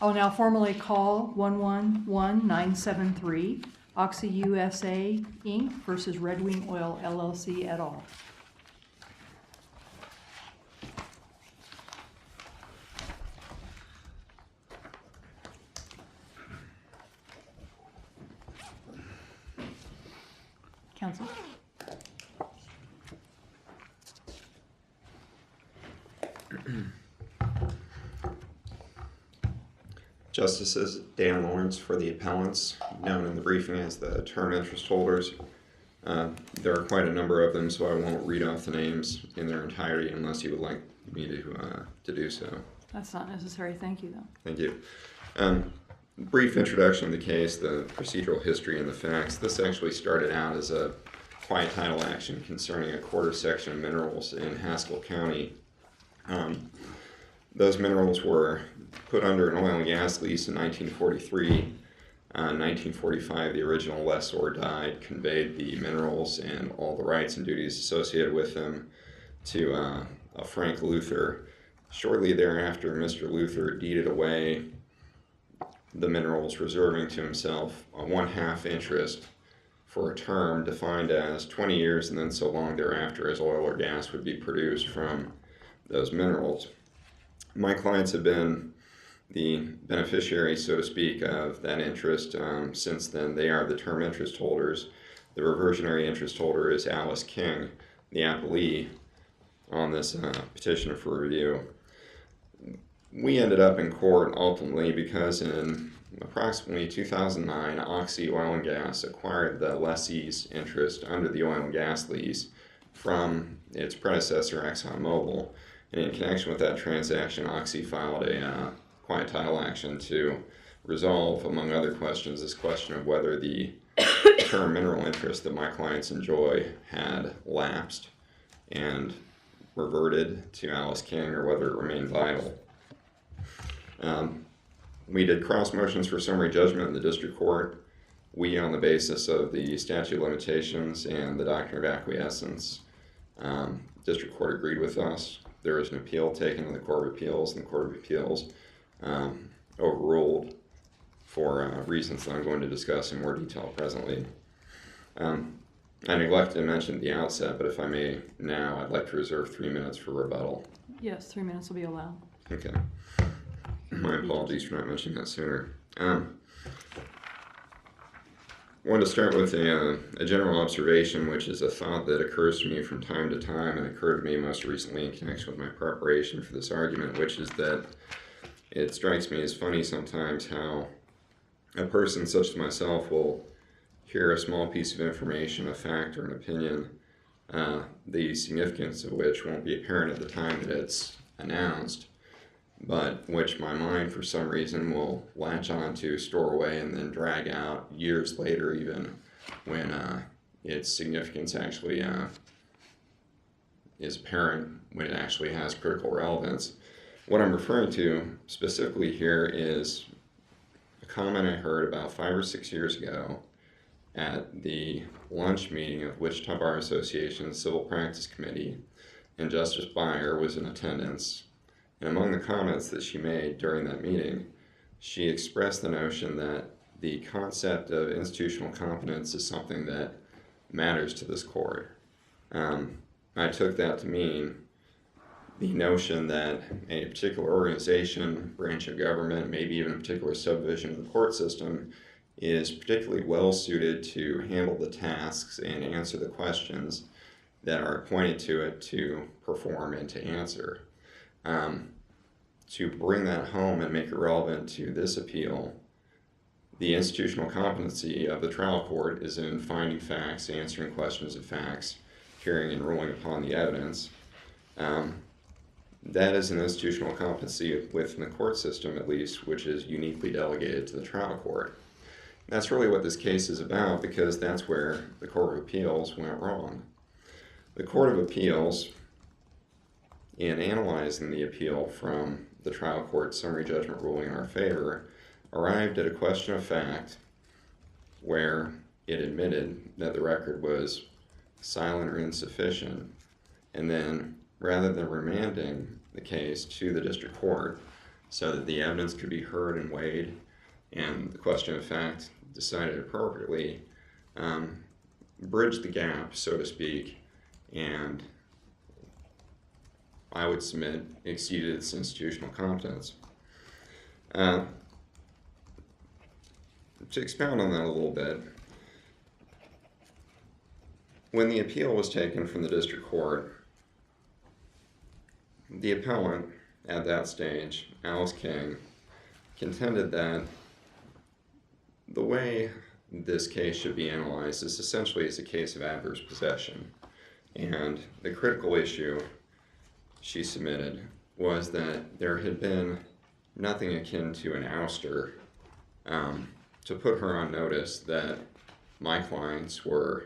I'll now formally call 111973 Oxy USA Inc. versus Red Wing Oil LLC et al. Counsel. Justices, Dan Lawrence for the appellants, known in the briefing as the term interest holders. There are quite a number of them, so I won't read off the names in their entirety unless you would like me to do so. That's not necessary. Thank you, though. Thank you. Brief introduction of the case, the procedural history and the facts. This actually started out as a quiet title action concerning a quarter section of minerals in Haskell County. Those minerals were put under an oil and gas lease in 1943. In 1945, the original lessor died, conveyed the minerals and all the rights and duties associated with them to a Frank Luther. Shortly thereafter, Mr. Luther deeded away the minerals, reserving to himself a 1/2 interest for a term defined as 20 years and then so long thereafter as oil or gas would be produced from those minerals. My clients have been the beneficiaries, so to speak, of that interest since then. They are the term interest holders. The reversionary interest holder is Alice King, the appellee on this petition for review. We ended up in court ultimately because in approximately 2009, Oxy Oil and Gas acquired the lessee's interest under the oil and gas lease from its predecessor, ExxonMobil. And in connection with that transaction, Oxy filed a quiet title action to resolve, among other questions, this question of whether the term mineral interest that my clients enjoy had lapsed and reverted to Alice King or whether it remained vital. We did cross motions for summary judgment in the district court. We, on the basis of the statute of limitations and the doctrine of acquiescence, district court agreed with us. There was an appeal taken to the Court of Appeals, and the Court of Appeals overruled for reasons that I'm going to discuss in more detail presently. I neglected to mention at the outset, but if I may now, I'd like to reserve 3 minutes for rebuttal. Yes, 3 minutes will be allowed. Okay. My apologies for not mentioning that sooner. I want to start with a general observation, which is a thought that occurs to me from time to time and occurred to me most recently in connection with my preparation for this argument, which is that it strikes me as funny sometimes how a person such as myself will hear a small piece of information, a fact or an opinion, the significance of which won't be apparent at the time that it's announced, but which my mind for some reason will latch on to, store away, and then drag out years later even when its significance actually is apparent, when it actually has critical relevance. What I'm referring to specifically here is a comment I heard about 5 or 6 years ago at the lunch meeting of Wichita Bar Association's Civil Practice Committee, and Justice Beyer was in attendance. And among the comments that she made during that meeting, she expressed the notion that the concept of institutional competence is something that matters to this court. I took that to mean the notion that a particular organization, branch of government, maybe even a particular subdivision of the court system is particularly well suited to handle the tasks and answer the questions that are appointed to it to perform and to answer. To bring that home and make it relevant to this appeal, the institutional competency of the trial court is in finding facts, answering questions of facts, hearing and ruling upon the evidence. That is an institutional competency within the court system, at least, which is uniquely delegated to the trial court. That's really what this case is about, because that's where the Court of Appeals went wrong. The Court of Appeals, in analyzing the appeal from the trial court's summary judgment ruling in our favor, arrived at a question of fact where it admitted that the record was silent or insufficient, and then rather than remanding the case to the district court, so that the evidence could be heard and weighed, and the question of fact decided appropriately, bridged the gap, so to speak, and I would submit exceeded its institutional competence. To expound on that a little bit, when the appeal was taken from the district court, the appellant at that stage, Alice King, contended that the way this case should be analyzed is essentially as a case of adverse possession. And the critical issue she submitted was that there had been nothing akin to an ouster to put her on notice that my clients were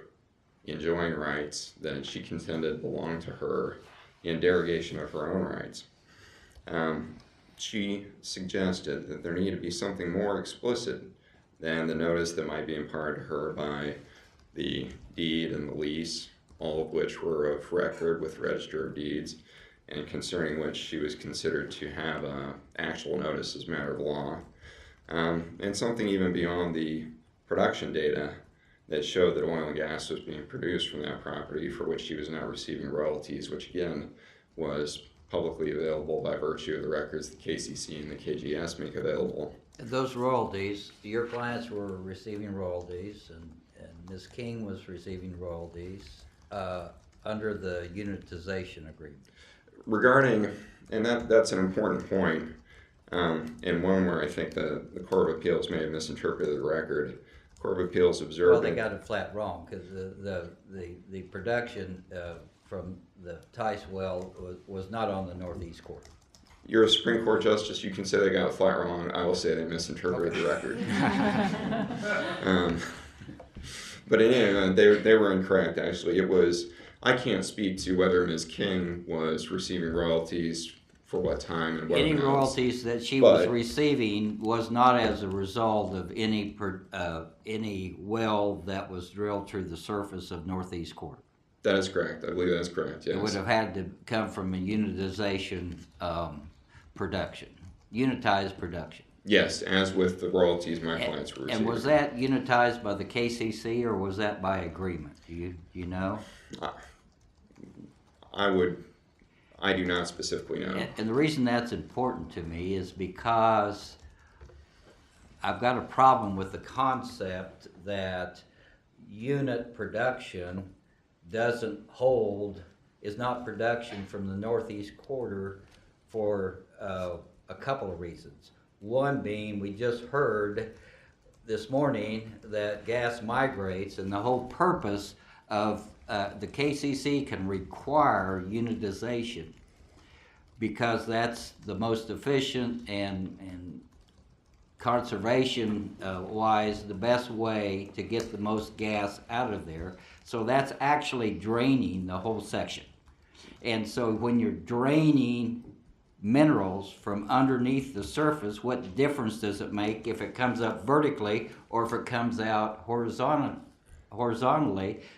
enjoying rights that she contended belonged to her in derogation of her own rights. She suggested that there needed to be something more explicit than the notice that might be imparted to her by the deed and the lease, all of which were of record with Register of Deeds, and concerning which she was considered to have actual notice as a matter of law, and something even beyond the production data that showed that oil and gas was being produced from that property for which she was now receiving royalties, which again was publicly available by virtue of the records the KCC and the KGS make available. Those royalties, your clients were receiving royalties, and Ms. King was receiving royalties under the unitization agreement. Regarding, and that's an important point, and one where I think the Court of Appeals may have misinterpreted the record. The Court of Appeals observed. Well, they got it flat wrong, because the production from the Tice well was not on the northeast quarter. You're a Supreme Court justice. You can say they got it flat wrong. I will say they misinterpreted the record. But in any event, they were incorrect. Actually, it was. I can't speak to whether Ms. King was receiving royalties for what time and what Any amounts. royalties that she was receiving was not as a result of any well that was drilled through the surface of northeast quarter. That is correct. I believe that's correct. Yes. It would have had to come from a unitization production, unitized production. Yes, as with the royalties my clients were receiving. And was that unitized by the KCC or was that by agreement? Do you know? I do not specifically know. And the reason that's important to me is because I've got a problem with the concept that unit production is not production from the northeast quarter for a couple of reasons. One being, we just heard this morning that gas migrates, and the whole purpose of the KCC can require unitization because that's the most efficient and conservation wise the best way to get the most gas out of there. So that's actually draining the whole section. And so when you're draining minerals from underneath the surface, what difference does it make if it comes up vertically or if it comes out horizontally?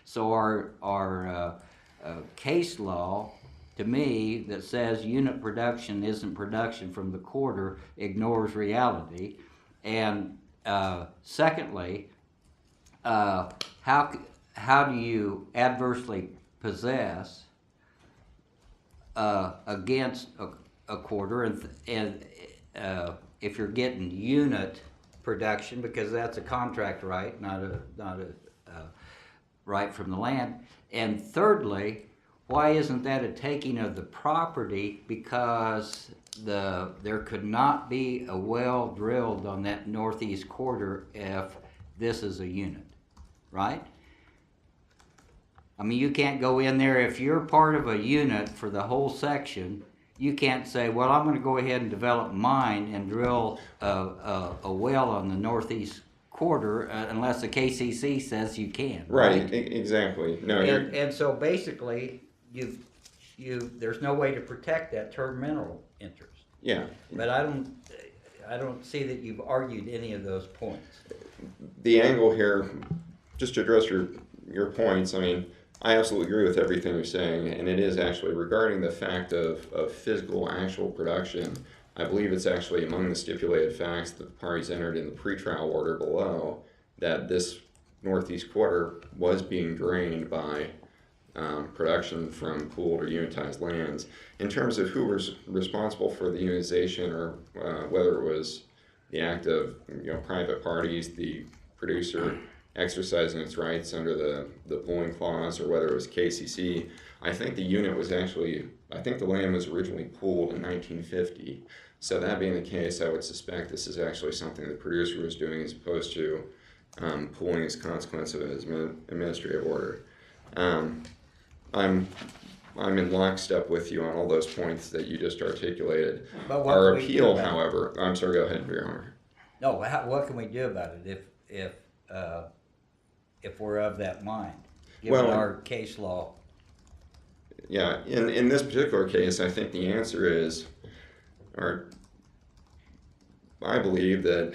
So our case law, to me, that says unit production isn't production from the quarter ignores reality. And secondly, how do you adversely possess against a quarter, and if you're getting unit production, because that's a contract right, not a right from the land. And thirdly, why isn't that a taking of the property? Because there could not be a well drilled on that northeast quarter if this is a unit, right? I mean, you can't go in there if you're part of a unit for the whole section. You can't say, well, I'm going to go ahead and develop mine and drill a well on the northeast quarter unless the KCC says you can. Right? Exactly. No. And so basically, there's no way to protect that term mineral interest. Yeah. But I don't see that you've argued any of those points. The angle here, just to address your points, I mean, I absolutely agree with everything you're saying, and it is actually regarding the fact of physical, actual production. I believe it's actually among the stipulated facts that the parties entered in the pretrial order below that this northeast quarter was being drained by production from pooled or unitized lands. In terms of who was responsible for the unitization, or whether it was the act of private parties, the producer exercising its rights under the pooling clause, or whether it was KCC, I think the land was originally pooled in 1950. So that being the case, I would suspect this is actually something the producer was doing as opposed to pooling as a consequence of his administrative order. I'm in lockstep with you on all those points that you just articulated. But what Our can we do appeal, about it? however, I'm sorry, go ahead, Your Honor. No, what can we do about it if we're of that mind, given Well, our case law? Yeah, in this particular case, I think the answer is, or I believe that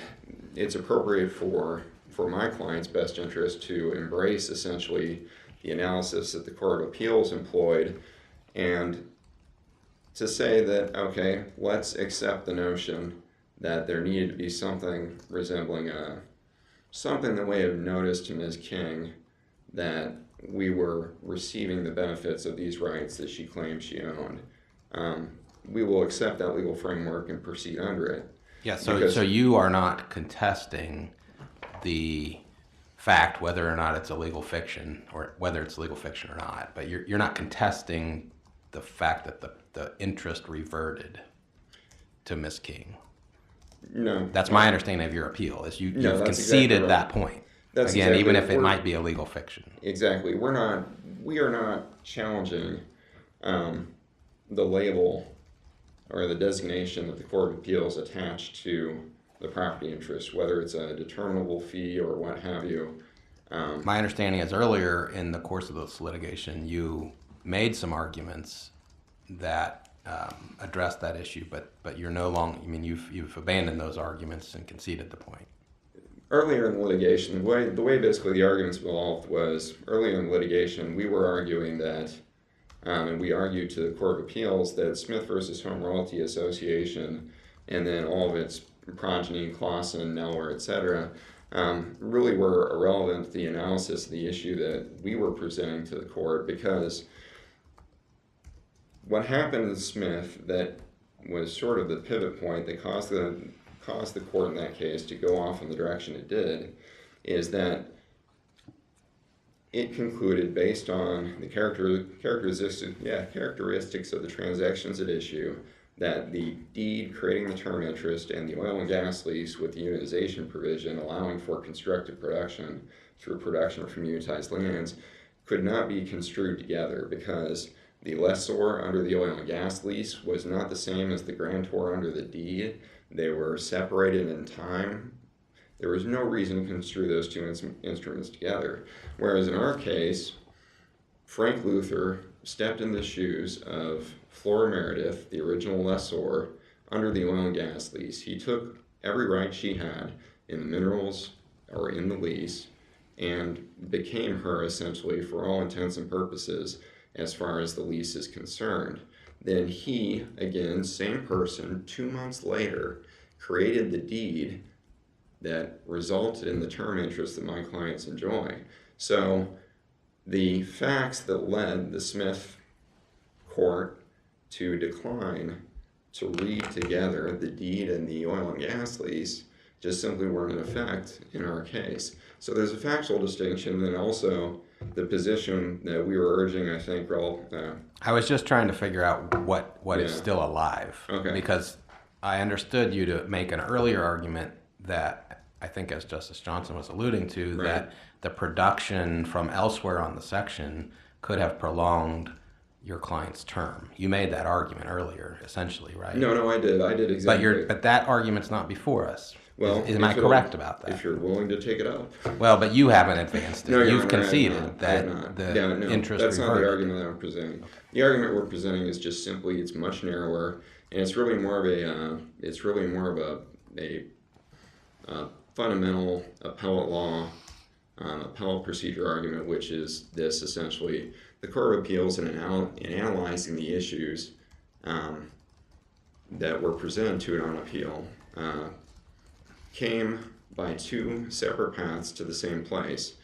it's appropriate for my client's best interest to embrace essentially the analysis that the Court of Appeals employed, and to say that, okay, let's accept the notion that there needed to be something resembling something in the way of notice to Ms. King that we were receiving the benefits of these rights that she claimed she owned. We will accept that legal framework and proceed under it. Yeah, so Because- so you are not contesting the fact whether or not it's a legal fiction, or whether it's legal fiction or not, but you're not contesting the fact that the interest reverted to Miss King. No. That's my understanding of your appeal, is No, you've that's conceded exactly right. that point. That's Again, exactly even right. if it We're- might be a legal fiction. Exactly. We are not challenging the label or the designation that the Court of Appeals attached to the property interest, whether it's a determinable fee or what have you. My understanding is earlier in the course of this litigation, you made some arguments that addressed that issue, but you're no longer, you've abandoned those arguments and conceded the point. Earlier in the litigation, the way basically the arguments evolved was, earlier in the litigation, we were arguing that, and we argued to the Court of Appeals that Smith versus Home Royalty Association, and then all of its progeny, Clausen, Neller, etc., really were irrelevant to the analysis of the issue that we were presenting to the court, because what happened to Smith that was sort of the pivot point that caused the court in that case to go off in the direction it did, is that it concluded, based on the characteristics of the transactions at issue, that the deed creating the term interest and the oil and gas lease with the unitization provision allowing for constructive production through production from unitized lands could not be construed together, because the lessor under the oil and gas lease was not the same as the grantor under the deed. They were separated in time. There was no reason to construe those two instruments together. Whereas in our case, Frank Luther stepped in the shoes of Flora Meredith, the original lessor, under the oil and gas lease. He took every right she had in the minerals or in the lease and became her, essentially, for all intents and purposes, as far as the lease is concerned. Then he, again, same person, 2 months later, created the deed that resulted in the term interest that my clients enjoy. So the facts that led the Smith court to decline to read together the deed and the oil and gas lease just simply weren't in effect in our case. So there's a factual distinction, and then also the position that we were urging, I think, I was just trying to figure out what is Yeah. still alive. Okay. Because I understood you to make an earlier argument that, I think as Justice Johnson was alluding to, Right. that the production from elsewhere on the section could have prolonged your client's term. You made that argument earlier, essentially, right? No, I did exactly. But that argument's not before us. Well, Am I if it'll- correct about that? If you're willing to take it up. Well, but you haven't advanced it. No, Your You've Honor, I have conceded not. I that have not. the Yeah, no, interest that's not the reverted. argument that I'm presenting. The argument we're presenting is just simply it's much narrower, and it's really more of a fundamental appellate law, appellate procedure argument, which is this essentially: the Court of Appeals in analyzing the issues that were presented to it on appeal came by two separate paths to the same place.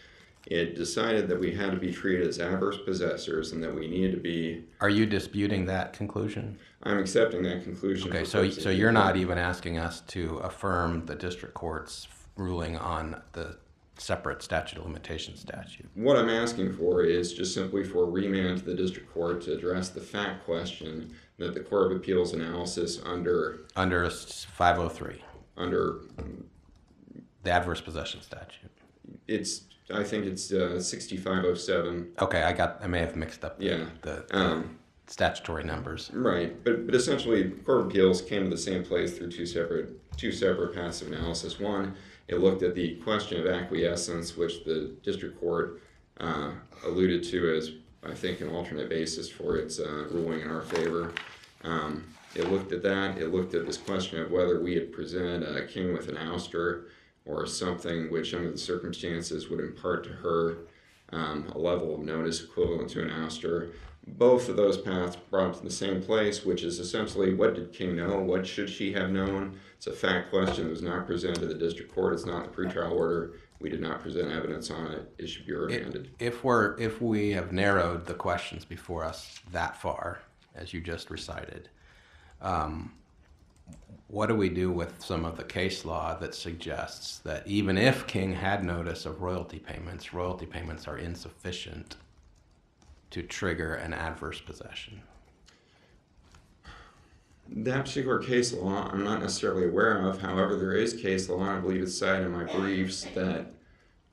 It decided that we had to be treated as adverse possessors and that we needed to be. Are you disputing that conclusion? I'm accepting that conclusion. Okay, for so purposes of you're not the- even asking us to affirm the district court's ruling on the separate statute of limitations statute. What I'm asking for is just simply for remand to the district court to address the fact question that the Court of Appeals analysis under Under 503, the the adverse possession statute. I think it's 6507. Okay, I may have mixed up Yeah. the statutory numbers. Right, but essentially, Court of Appeals came to the same place through two separate paths of analysis. One, it looked at the question of acquiescence, which the district court alluded to as, I think, an alternate basis for its ruling in our favor. It looked at that. It looked at this question of whether we had presented a king with an ouster or something which, under the circumstances, would impart to her a level of notice equivalent to an ouster. Both of those paths brought to the same place, which is essentially, what did King know? What should she have known? It's a fact question that was not presented to the district court. It's not the pretrial order. We did not present evidence on it. It should be remanded. If we have narrowed the questions before us that far, as you just recited, what do we do with some of the case law that suggests that even if King had notice of royalty payments are insufficient to trigger an adverse possession? That particular case law, I'm not necessarily aware of. However, there is case law, and I believe it's cited in my briefs, that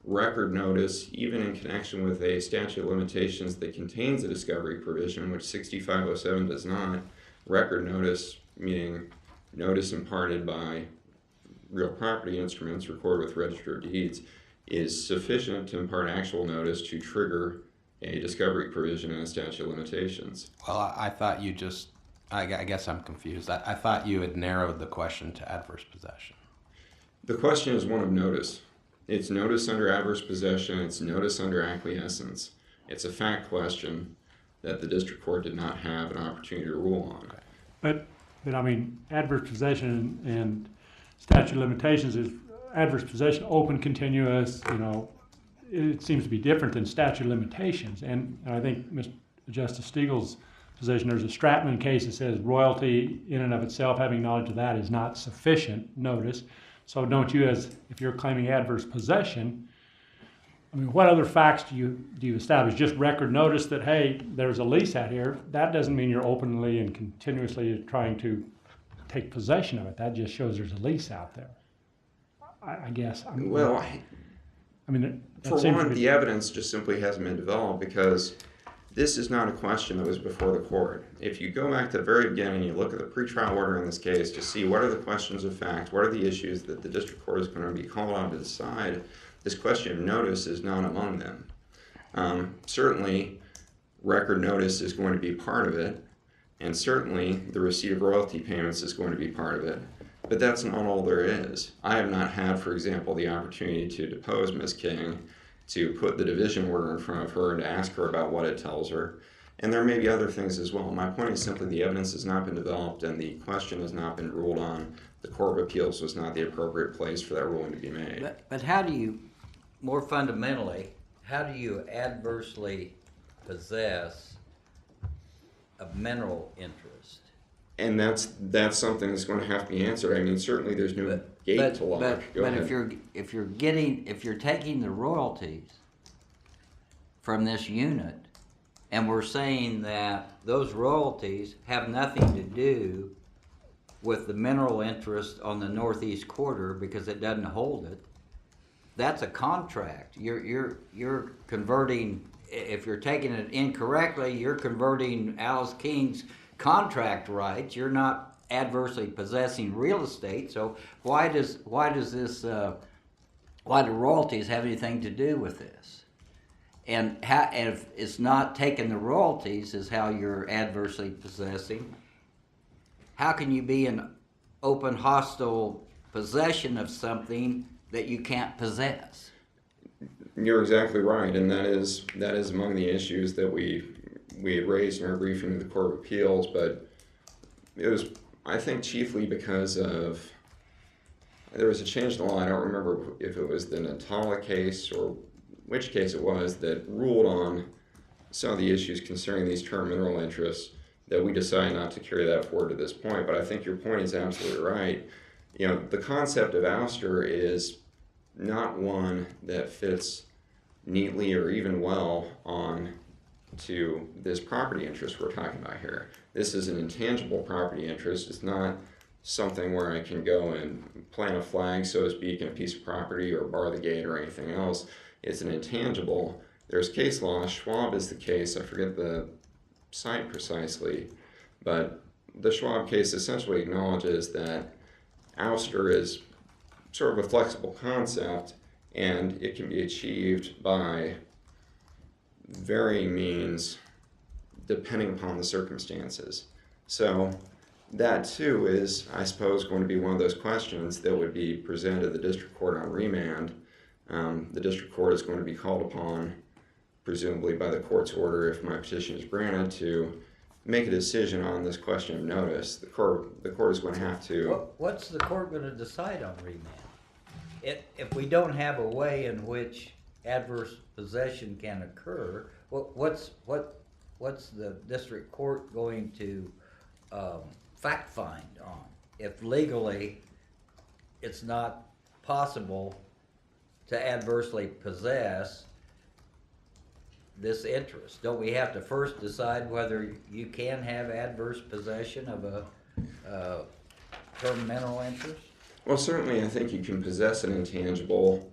record notice, even in connection with a statute of limitations that contains a discovery provision, which 6507 does not, record notice, meaning notice imparted by real property instruments recorded with register of deeds, is sufficient to impart actual notice to trigger a discovery provision in a statute of limitations. Well, I thought you just, I guess I'm confused. I thought you had narrowed the question to adverse possession. The question is one of notice. It's notice under adverse possession, it's notice under acquiescence. It's a fact question that the district court did not have an opportunity to rule on. But I mean, adverse possession and statute of limitations is adverse possession, open, continuous, it seems to be different than statute of limitations. And I think Mr. Justice Stiegel's position, there's a Stratman case that says royalty in and of itself, having knowledge of that, is not sufficient notice. So don't you, if you're claiming adverse possession, I mean, what other facts do you establish? Just record notice that, hey, there's a lease out here. That doesn't mean you're openly and continuously trying to take possession of it. That just shows there's a lease out there, I guess. Well, I mean, for one, the evidence just simply hasn't been developed because this is not a question that was before the court. If you go back to the very beginning, you look at the pretrial order in this case to see what are the questions of fact, what are the issues that the district court is going to be called on to decide, this question of notice is not among them. Certainly, record notice is going to be part of it, and certainly the receipt of royalty payments is going to be part of it. But that's not all there is. I have not had, for example, the opportunity to depose Ms. King, to put the division order in front of her and to ask her about what it tells her. And there may be other things as well. My point is simply the evidence has not been developed and the question has not been ruled on. The Court of Appeals was not the appropriate place for that ruling to be made. But how do you, more fundamentally, how do you adversely possess a mineral interest? And that's something that's going to have to be answered. I mean, certainly there's no gate to lock. Go But ahead. if you're taking the royalties from this unit, and we're saying that those royalties have nothing to do with the mineral interest on the northeast quarter because it doesn't hold it, that's a contract. You're converting. If you're taking it incorrectly, you're converting Alice King's contract rights. You're not adversely possessing real estate. So why do royalties have anything to do with this? And if it's not taking the royalties is how you're adversely possessing, how can you be in open hostile possession of something that you can't possess? You're exactly right, and that is among the issues that we had raised in our briefing to the Court of Appeals, but it was I think chiefly because of there was a change in the law. I don't remember if it was the Natala case or which case it was that ruled on some of the issues concerning these term mineral interests that we decided not to carry that forward to this point. But I think your point is absolutely right. You know, the concept of ouster is not one that fits neatly or even well on to this property interest we're talking about here. This is an intangible property interest. It's not something where I can go and plant a flag, so to speak, in a piece of property or bar the gate or anything else. It's an intangible. There's case law. Schwab is the case. I forget the site precisely, but the Schwab case essentially acknowledges that ouster is sort of a flexible concept, and it can be achieved by varying means depending upon the circumstances. So that too is, I suppose, going to be one of those questions that would be presented to the district court on remand. The district court is going to be called upon, presumably by the court's order, if my petition is granted, to make a decision on this question of notice. The court is going to have to. What's the court going to decide on remand? If we don't have a way in which adverse possession can occur, what's the district court going to fact find on? If legally it's not possible to adversely possess this interest, don't we have to first decide whether you can have adverse possession of a term mineral interest? Well, certainly I think you can possess an intangible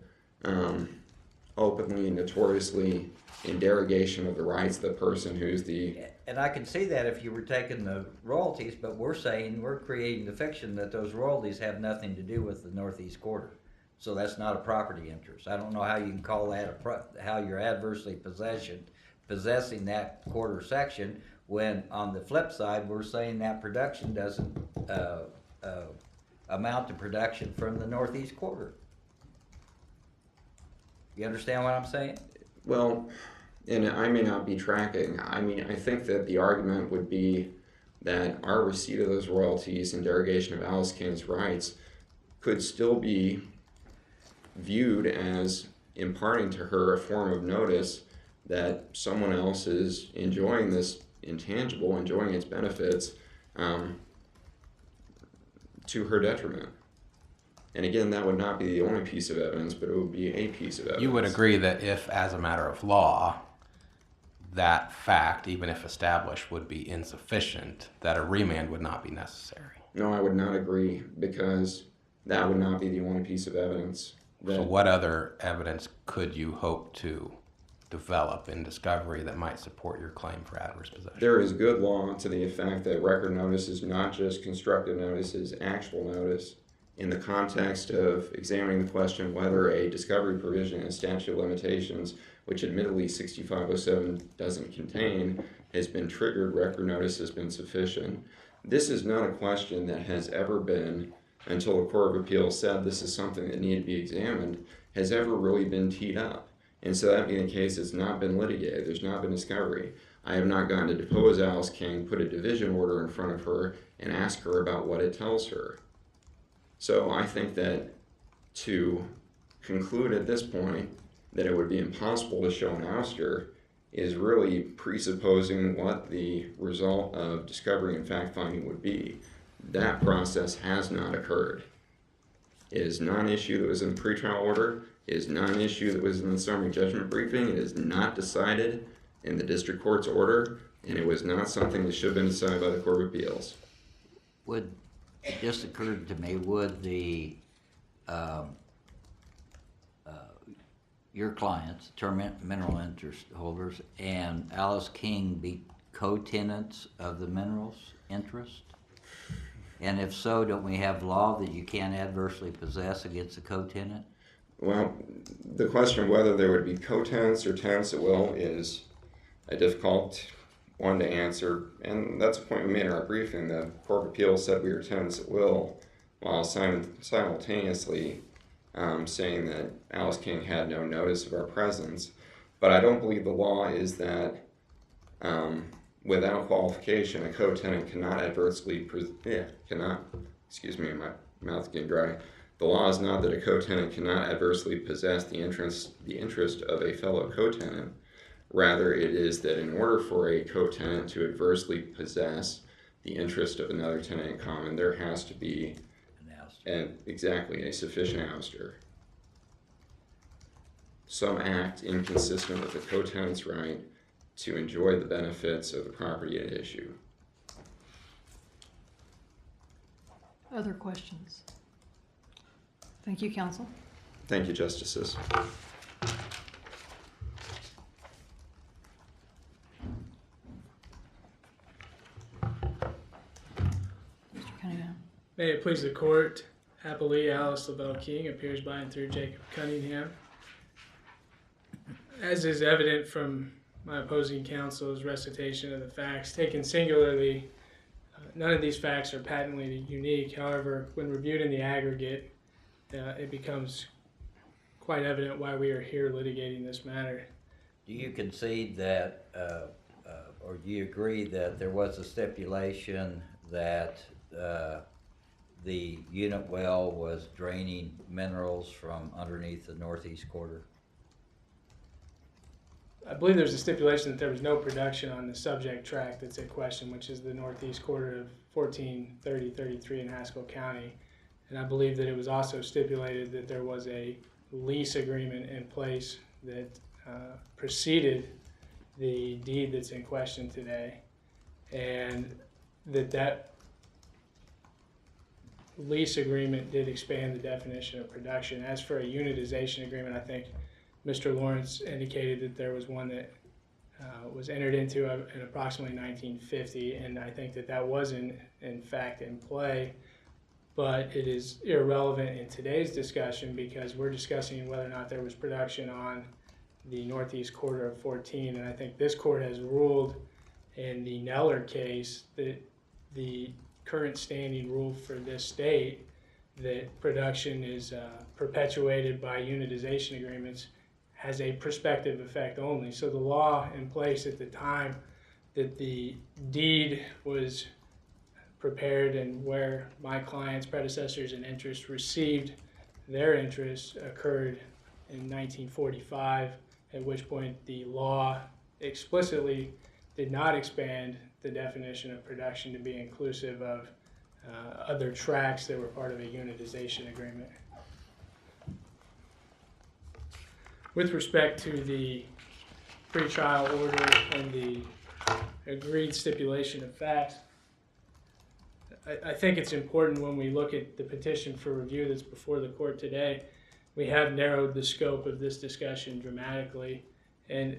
openly, notoriously, in derogation of the rights of the person who's the... And I can see that if you were taking the royalties, but we're saying, we're creating the fiction that those royalties have nothing to do with the Northeast Quarter. So that's not a property interest. I don't know how you can call that how you're adversely possessing that quarter section, when on the flip side, we're saying that production doesn't amount to production from the Northeast Quarter. You understand what I'm saying? Well, and I may not be tracking. I mean, I think that the argument would be that our receipt of those royalties in derogation of Alice King's rights could still be viewed as imparting to her a form of notice that someone else is enjoying this intangible, enjoying its benefits, to her detriment. And again, that would not be the only piece of evidence, but it would be a piece of evidence. You would agree that if, as a matter of law, that fact, even if established, would be insufficient, that a remand would not be necessary? No, I would not agree, because that would not be the only piece of evidence. So what other evidence could you hope to develop in discovery that might support your claim for adverse possession? There is good law to the effect that record notice is not just constructive notice, it's actual notice. In the context of examining the question whether a discovery provision in statute of limitations, which admittedly 6507 doesn't contain, has been triggered, record notice has been sufficient. This is not a question that has ever been, until the Court of Appeals said this is something that needed to be examined, has ever really been teed up. And so that being the case, it's not been litigated. There's not been discovery. I have not gone to depose Alice King, put a division order in front of her, and ask her about what it tells her. So I think that to conclude at this point that it would be impossible to show an ouster is really presupposing what the result of discovery and fact-finding would be. That process has not occurred. It is not an issue that was in the pretrial order. It is not an issue that was in the summary judgment briefing. It is not decided in the district court's order, and it was not something that should have been decided by the Court of Appeals. It just occurred to me, would the your clients, term mineral interest holders, and Alice King be co-tenants of the minerals interest? And if so, don't we have law that you can't adversely possess against a co-tenant? Well, the question of whether there would be co-tenants or tenants at will is a difficult one to answer, and that's a point we made in our briefing. The Court of Appeals said we were tenants at will, while simultaneously saying that Alice King had no notice of our presence. But I don't believe the law is that without qualification, a co-tenant cannot excuse me, my mouth's getting dry. The law is not that a co-tenant cannot adversely possess the interest of a fellow co-tenant. Rather, it is that in order for a co-tenant to adversely possess the interest of another tenant in common, there has to be a sufficient ouster. Some act inconsistent with the co-tenant's right to enjoy the benefits of the property at issue. Other questions? Thank you, counsel. Thank you, Justices. Mr. Cunningham. May it please the court, happily Alice LaBelle King appears by and through Jacob Cunningham. As is evident from my opposing counsel's recitation of the facts, taken singularly, none of these facts are patently unique. However, when reviewed in the aggregate, it becomes quite evident why we are here litigating this matter. Do you concede that, or do you agree that there was a stipulation that the unit well was draining minerals from underneath the northeast quarter? I believe there's a stipulation that there was no production on the subject tract that's in question, which is the northeast quarter of 1430-33 in Haskell County. And I believe that it was also stipulated that there was a lease agreement in place that preceded the deed that's in question today, and that lease agreement did expand the definition of production. As for a unitization agreement, I think Mr. Lawrence indicated that there was one that was entered into in approximately 1950, and I think that was in fact in play, but it is irrelevant in today's discussion because we're discussing whether or not there was production on the northeast quarter of 14, and I think this court has ruled in the Neller case that the current standing rule for this state that production is perpetuated by unitization agreements has a prospective effect only. So the law in place at the time that the deed was prepared and where my client's predecessors and interests received their interests occurred in 1945, at which point the law explicitly did not expand the definition of production to be inclusive of other tracts that were part of a unitization agreement. With respect to the pretrial order and the agreed stipulation of facts, I think it's important when we look at the petition for review that's before the court today, we have narrowed the scope of this discussion dramatically, and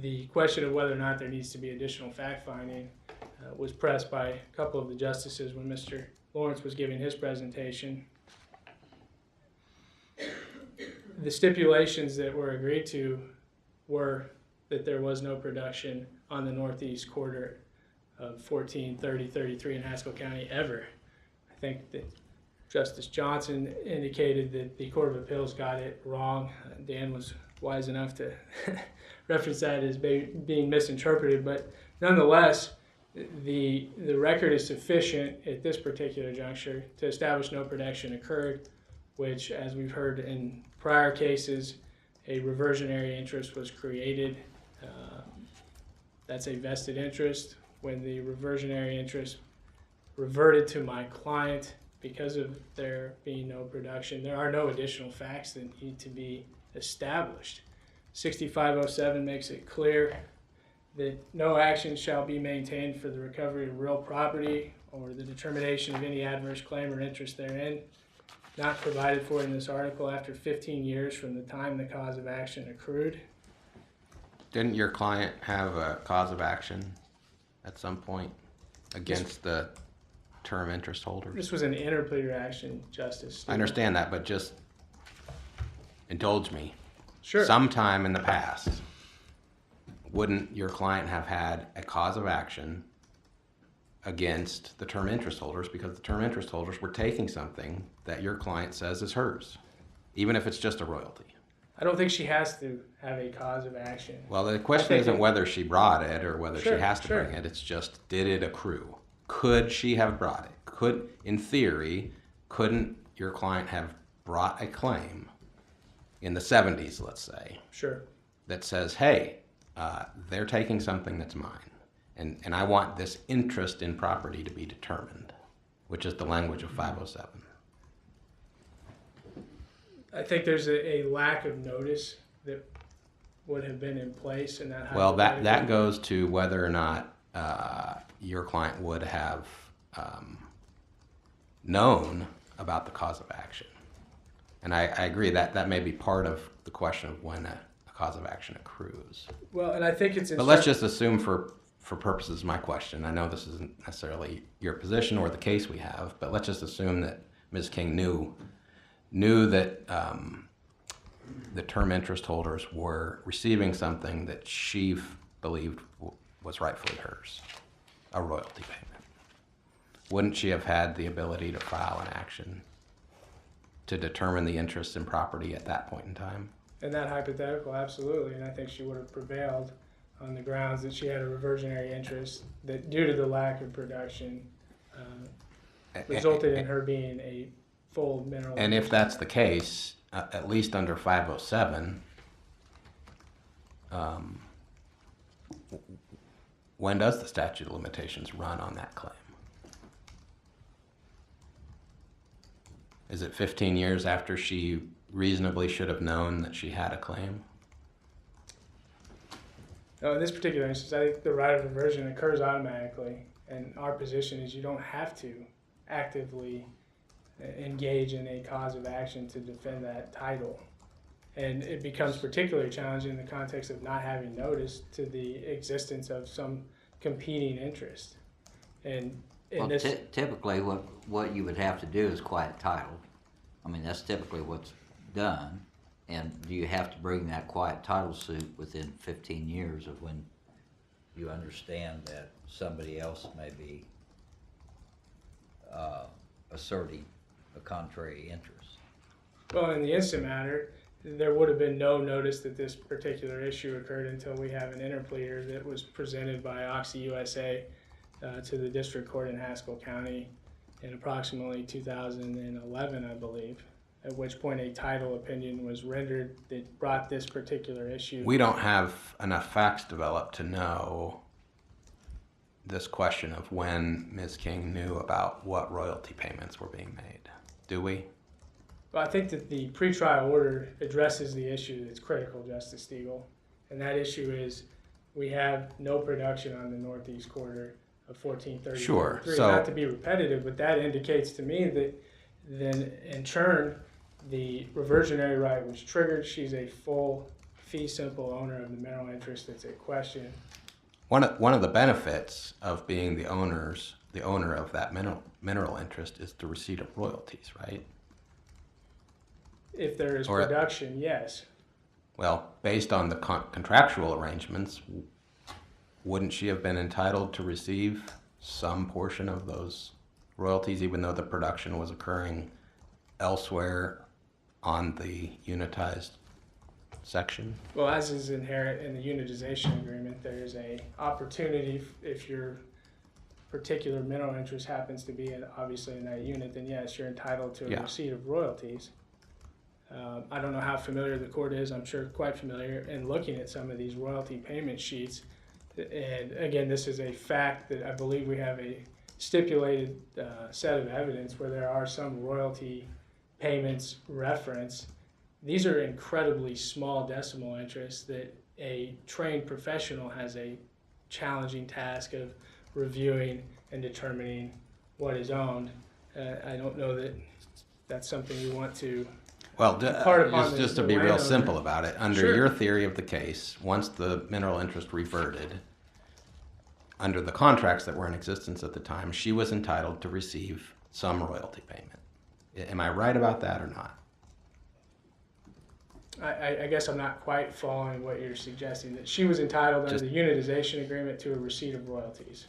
the question of whether or not there needs to be additional fact-finding was pressed by a couple of the justices when Mr. Lawrence was giving his presentation. The stipulations that were agreed to were that there was no production on the northeast quarter of 1430-33 in Haskell County ever. I think that Justice Johnson indicated that the Court of Appeals got it wrong. Dan was wise enough to reference that as being misinterpreted, but nonetheless, the record is sufficient at this particular juncture to establish no production occurred, which, as we've heard in prior cases, a reversionary interest was created. That's a vested interest. When the reversionary interest reverted to my client because of there being no production, there are no additional facts that need to be established. 6507 makes it clear that no action shall be maintained for the recovery of real property or the determination of any adverse claim or interest therein, not provided for in this article after 15 years from the time the cause of action accrued. Didn't your client have a cause of action at some point against the term interest holders? This was an interpleader action, Justice. I understand that, but just indulge me. Sure. Sometime in the past, wouldn't your client have had a cause of action against the term interest holders because the term interest holders were taking something that your client says is hers, even if it's just a royalty? I don't think she has to have a cause of action. Well, the question think isn't it- whether she brought it or whether Sure, she has to sure. bring it. It's just, did it accrue? Could she have brought it? In theory, couldn't your client have brought a claim in the 70s, let's say, Sure. that says, hey, they're taking something that's mine, and I want this interest in property to be determined, which is the language of 507. I think there's a lack of notice that would have been in place in that. Well, that hypothetical. goes to whether or not your client would have known about the cause of action. And I agree that may be part of the question of when a cause of action accrues. Well, and I think it's. But let's just assume for purposes of my question, I know this isn't necessarily your position or the case we have, but let's just assume that Ms. King knew that the term interest holders were receiving something that she believed was rightfully hers, a royalty payment. Wouldn't she have had the ability to file an action to determine the interest in property at that point in time? In that hypothetical, absolutely, and I think she would have prevailed on the grounds that she had a reversionary interest that, due to the lack of production, resulted in her being a full mineral. And if that's the case, at least under 507, when does the statute of limitations run on that claim? Is it 15 years after she reasonably should have known that she had a claim? No, in this particular instance, I think the right of reversion occurs automatically, and our position is you don't have to actively engage in a cause of action to defend that title. And it becomes particularly challenging in the context of not having notice to the existence of some competing interest. And in Well, this, typically, what you would have to do is quiet title. I mean, that's typically what's done. And do you have to bring that quiet title suit within 15 years of when you understand that somebody else may be asserting a contrary interest? well, in the instant matter, there would have been no notice that this particular issue occurred until we have an interpleader that was presented by Oxy USA to the district court in Haskell County in approximately 2011, I believe, at which point a title opinion was rendered that brought this particular issue. We don't have enough facts developed to know this question of when Ms. King knew about what royalty payments were being made, do we? Well, I think that the pretrial order addresses the issue that's critical, Justice Stiegel, and that issue is we have no production on the northeast quarter of 1430. Sure, so- Not to be repetitive, but that indicates to me that then in turn, the reversionary right was triggered. She's a full fee simple owner of the mineral interest that's at question. One of the benefits of being the owner of that mineral interest is the receipt of royalties, right? If there is Or- production, yes. Well, based on the contractual arrangements, wouldn't she have been entitled to receive some portion of those royalties, even though the production was occurring elsewhere on the unitized section? Well, as is inherent in the unitization agreement, there's a opportunity if your particular mineral interest happens to be obviously in that unit, then yes, you're entitled to a Yeah. receipt of royalties. I don't know how familiar the court is. I'm sure quite familiar in looking at some of these royalty payment sheets. And again, this is a fact that I believe we have a stipulated set of evidence where there are some royalty payments referenced. These are incredibly small decimal interests that a trained professional has a challenging task of reviewing and determining what is owned. I don't know that that's something you want to. Well, Part upon just the to be real landowner. simple about it, under Sure. your theory of the case, once the mineral interest reverted, under the contracts that were in existence at the time, she was entitled to receive some royalty payment. Am I right about that or not? I guess I'm not quite following what you're suggesting, that she was entitled under Just- the unitization agreement to a receipt of royalties,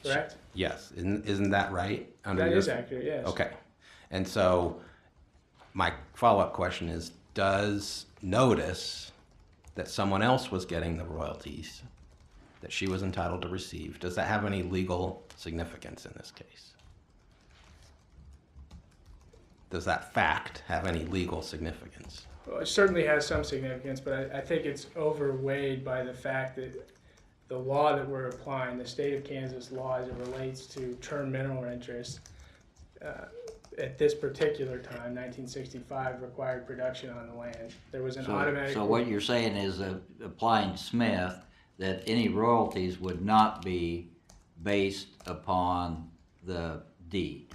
correct? Yes, isn't that right? Under That your- is accurate, yes. Okay, and so my follow-up question is, does notice that someone else was getting the royalties that she was entitled to receive, does that have any legal significance in this case? Does that fact have any legal significance? Well, it certainly has some significance, but I think it's overweighed by the fact that the law that we're applying, the state of Kansas law as it relates to term mineral interest, at this particular time, 1965, required production on the land. There was an automatic... So what you're saying is applying Smith, that any royalties would not be based upon the deed.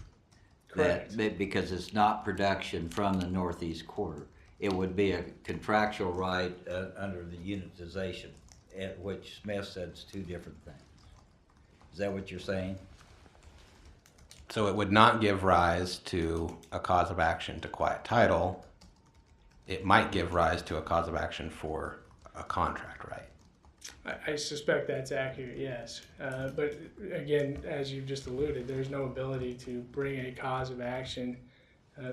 Correct. Because it's not production from the northeast quarter. It would be a contractual right under the unitization, at which Smith said it's two different things. Is that what you're saying? So it would not give rise to a cause of action to quiet title. It might give rise to a cause of action for a contract right. I suspect that's accurate, yes. But again, as you've just alluded, there's no ability to bring a cause of action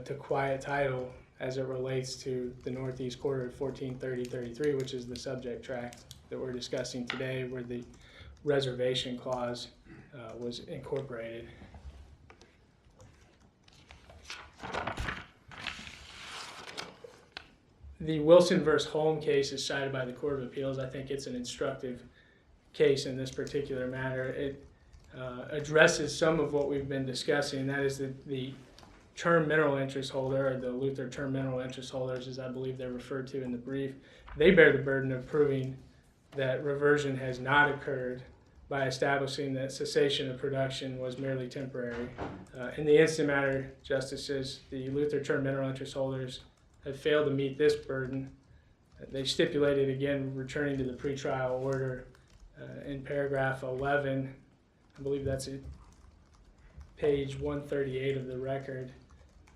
to quiet title as it relates to the northeast quarter of 1430-33, which is the subject tract that we're discussing today, where the reservation clause was incorporated. The Wilson versus Holm case is cited by the Court of Appeals. I think it's an instructive case in this particular matter. It addresses some of what we've been discussing, that is that the term mineral interest holder, or the Luther term mineral interest holders, as I believe they're referred to in the brief, they bear the burden of proving that reversion has not occurred by establishing that cessation of production was merely temporary. In the instant matter, Justices, the Luther term mineral interest holders have failed to meet this burden. They stipulated, again, returning to the pretrial order in paragraph 11, I believe that's it, page 138 of the record,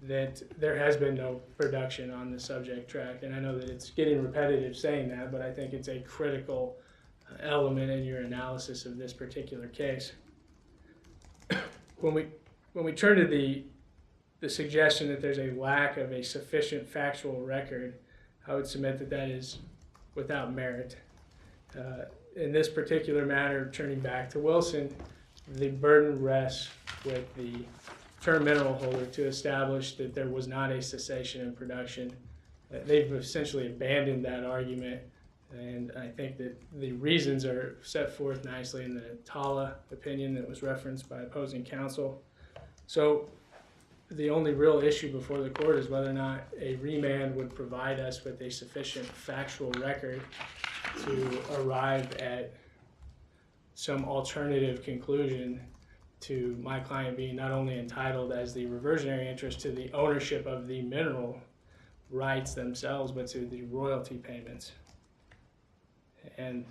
that there has been no production on the subject tract. And I know that it's getting repetitive saying that, but I think it's a critical element in your analysis of this particular case. When we turn to the suggestion that there's a lack of a sufficient factual record, I would submit that that is without merit. In this particular matter, turning back to Wilson, the burden rests with the term mineral holder to establish that there was not a cessation in production. They've essentially abandoned that argument, and I think that the reasons are set forth nicely in the Tala opinion that was referenced by opposing counsel. So the only real issue before the court is whether or not a remand would provide us with a sufficient factual record to arrive at some alternative conclusion to my client being not only entitled as the reversionary interest to the ownership of the mineral rights themselves, but to the royalty payments. And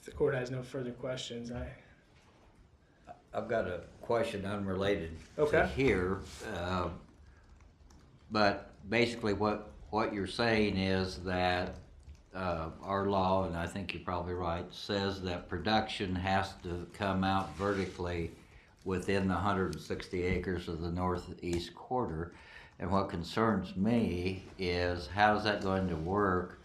if the court has no further questions, I've got a question unrelated Okay. to here, but basically what you're saying is that our law, and I think you're probably right, says that production has to come out vertically within the 160 acres of the northeast quarter. And what concerns me is how is that going to work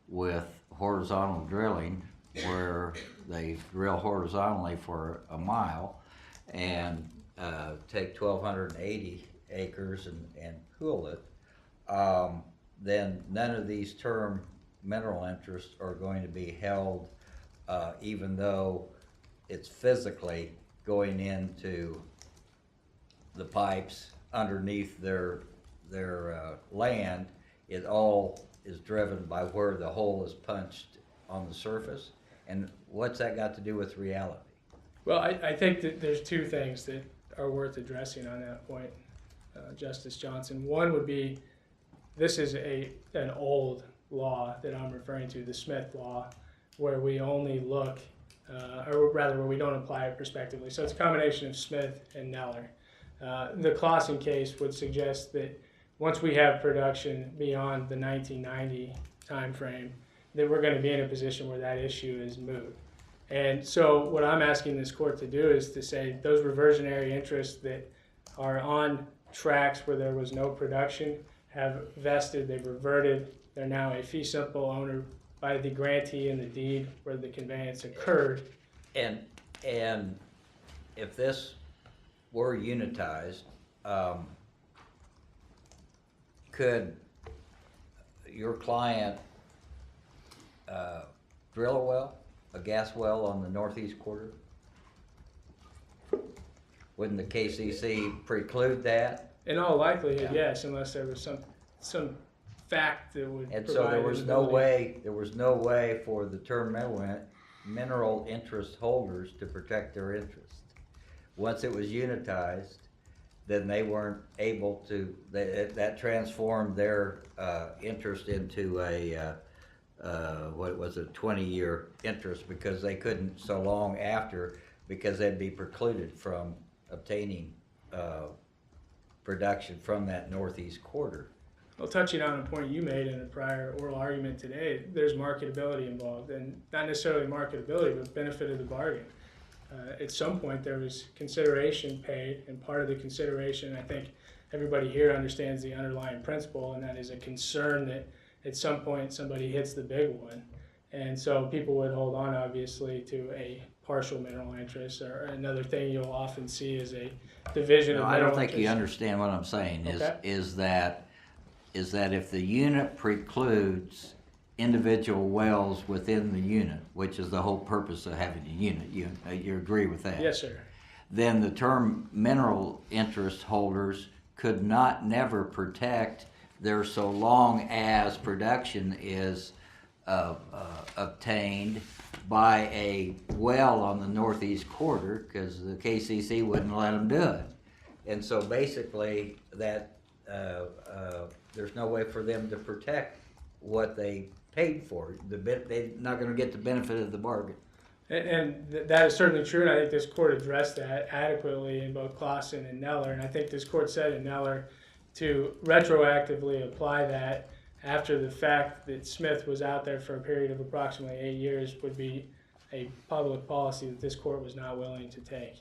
with horizontal drilling, where they drill horizontally for a mile and take 1,280 acres and pool it, then none of these term mineral interests are going to be held, even though it's physically going into the pipes underneath their land. It all is driven by where the hole is punched on the surface. And what's that got to do with reality? well, I think that there's two things that are worth addressing on that point, Justice Johnson. One would be, this is an old law that I'm referring to, the Smith law, where we only look, or rather where we don't apply it prospectively. So it's a combination of Smith and Neller. The Clausen case would suggest that once we have production beyond the 1990 time frame, that we're going to be in a position where that issue is moot. And so what I'm asking this court to do is to say those reversionary interests that are on tracts where there was no production have vested, they've reverted They're now a fee simple owner by the grantee in the deed where the conveyance occurred. And if this were unitized, could your client drill a well, a gas well on the northeast quarter? Wouldn't the KCC preclude that? In all likelihood, yes, unless there was some fact that would And provide so there was no visibility. way for the term mineral interest holders to protect their interest. Once it was unitized, then they weren't able to, that transformed their interest into a, what was it, 20-year interest, because they couldn't so long after, because they'd be precluded from obtaining production from that northeast quarter. Well, touching on a point you made in a prior oral argument today, there's marketability involved, and not necessarily marketability, but benefit of the bargain. At some point, there was consideration paid, and part of the consideration, I think everybody here understands the underlying principle, and that is a concern that at some point somebody hits the big one. And so people would hold on, obviously, to a partial mineral interest, or another thing you'll often see is a division No, of I mineral don't think you interest. understand what I'm saying, Okay. is that if the unit precludes individual wells within the unit, which is the whole purpose of having a unit, you agree with that? Yes, sir. Then the term mineral interest holders could never protect their so long as production is obtained by a well on the northeast quarter, because the KCC wouldn't let them do it. And so basically that there's no way for them to protect what they paid for. They're not going to get the benefit of the bargain. And that is certainly true, and I think this court addressed that adequately in both Clausen and Neller. And I think this court said in Neller to retroactively apply that after the fact that Smith was out there for a period of approximately 8 years would be a public policy that this court was not willing to take.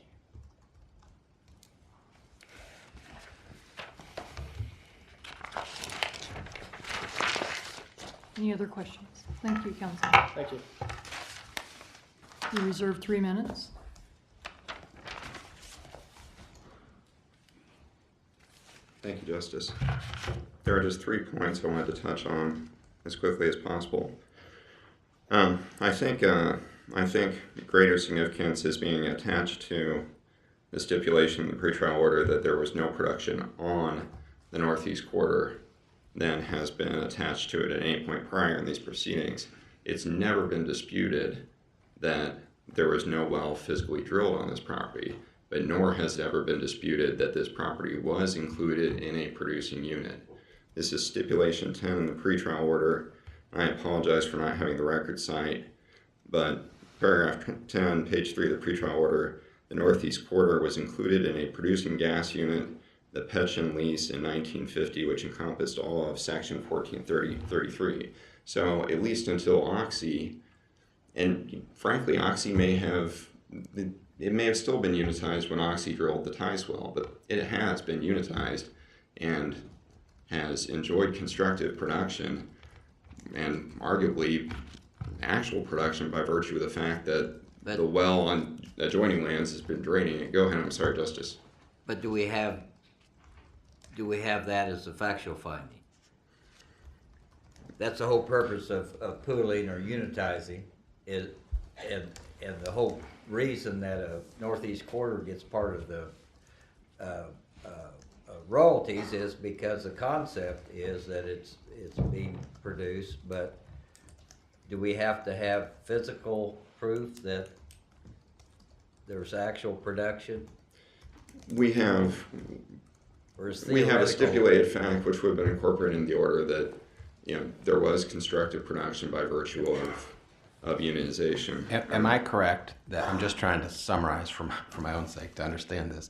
Any other questions? Thank you, counsel. Thank you. You reserve 3 minutes. Thank you, Justice. There are just 3 points I wanted to touch on as quickly as possible. I think greater significance is being attached to the stipulation in the pretrial order that there was no production on the northeast quarter than has been attached to it at any point prior in these proceedings. It's never been disputed that there was no well physically drilled on this property, but nor has it ever been disputed that this property was included in a producing unit. This is stipulation 10 in the pretrial order. I apologize for not having the record cite, but paragraph 10, page 3 of the pretrial order, the northeast quarter was included in a producing gas unit, the Petchen lease in 1950, which encompassed all of section 1433. So at least until Oxy, and frankly, Oxy may have still been unitized when Oxy drilled the Tice well, but it has been unitized and has enjoyed constructive production and arguably actual production by virtue of the fact that the well on adjoining lands has been draining it. Go ahead, I'm sorry, Justice. But do we have that as a factual finding? That's the whole purpose of pooling or unitizing, and the whole reason that a northeast quarter gets part of the royalties is because the concept is that it's being produced. But do we have to have physical proof that there's actual production? We have Or is a theoretical- stipulated fact which would have been incorporated in the order that there was constructive production by virtue of unitization. Am I correct that, I'm just trying to summarize for my own sake to understand this.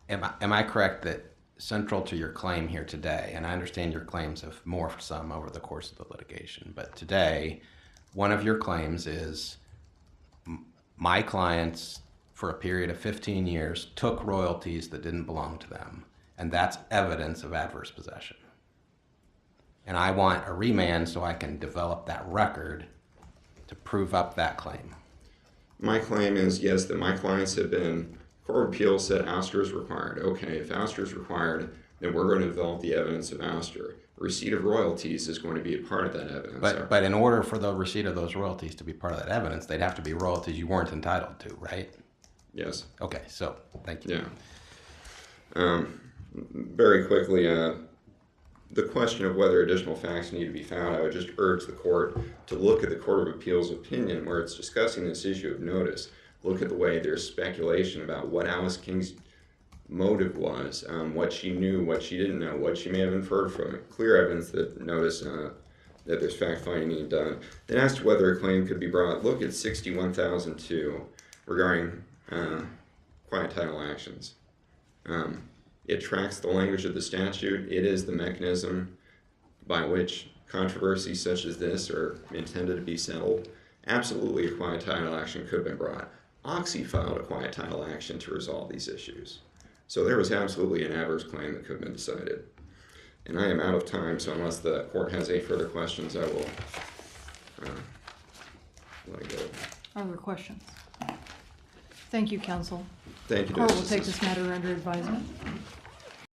Am I correct that central to your claim here today, and I understand your claims have morphed some over the course of the litigation, but today, one of your claims is my clients, for a period of 15 years, took royalties that didn't belong to them, and that's evidence of adverse possession. and I want a remand so I can develop that record to prove up that claim. My claim is, yes, that my clients have been, Court of Appeals said ouster is required. Okay, if ouster is required, then we're going to develop the evidence of ouster. Receipt of royalties is going to be a part of that evidence. But in order for the receipt of those royalties to be part of that evidence, they'd have to be royalties you weren't entitled to, right? Yes. Okay, so, thank you. Yeah. Very quickly, the question of whether additional facts need to be found, I would just urge the court to look at the Court of Appeals opinion where it's discussing this issue of notice. Look at the way there's speculation about what Alice King's motive was, what she knew, what she didn't know, what she may have inferred from it. Clear evidence that notice that there's fact-finding being done. Then as to whether a claim could be brought, look at 61,002 regarding quiet title actions. It tracks the language of the statute. It is the mechanism by which controversies such as this are intended to be settled. Absolutely, a quiet title action could have been brought. Oxy filed a quiet title action to resolve these issues. So there was absolutely an adverse claim that could have been decided. And I am out of time, so unless the court has any further questions, I will let it go. Are there questions? Thank you, counsel. Thank you, Court will Justices. take this matter under advisement.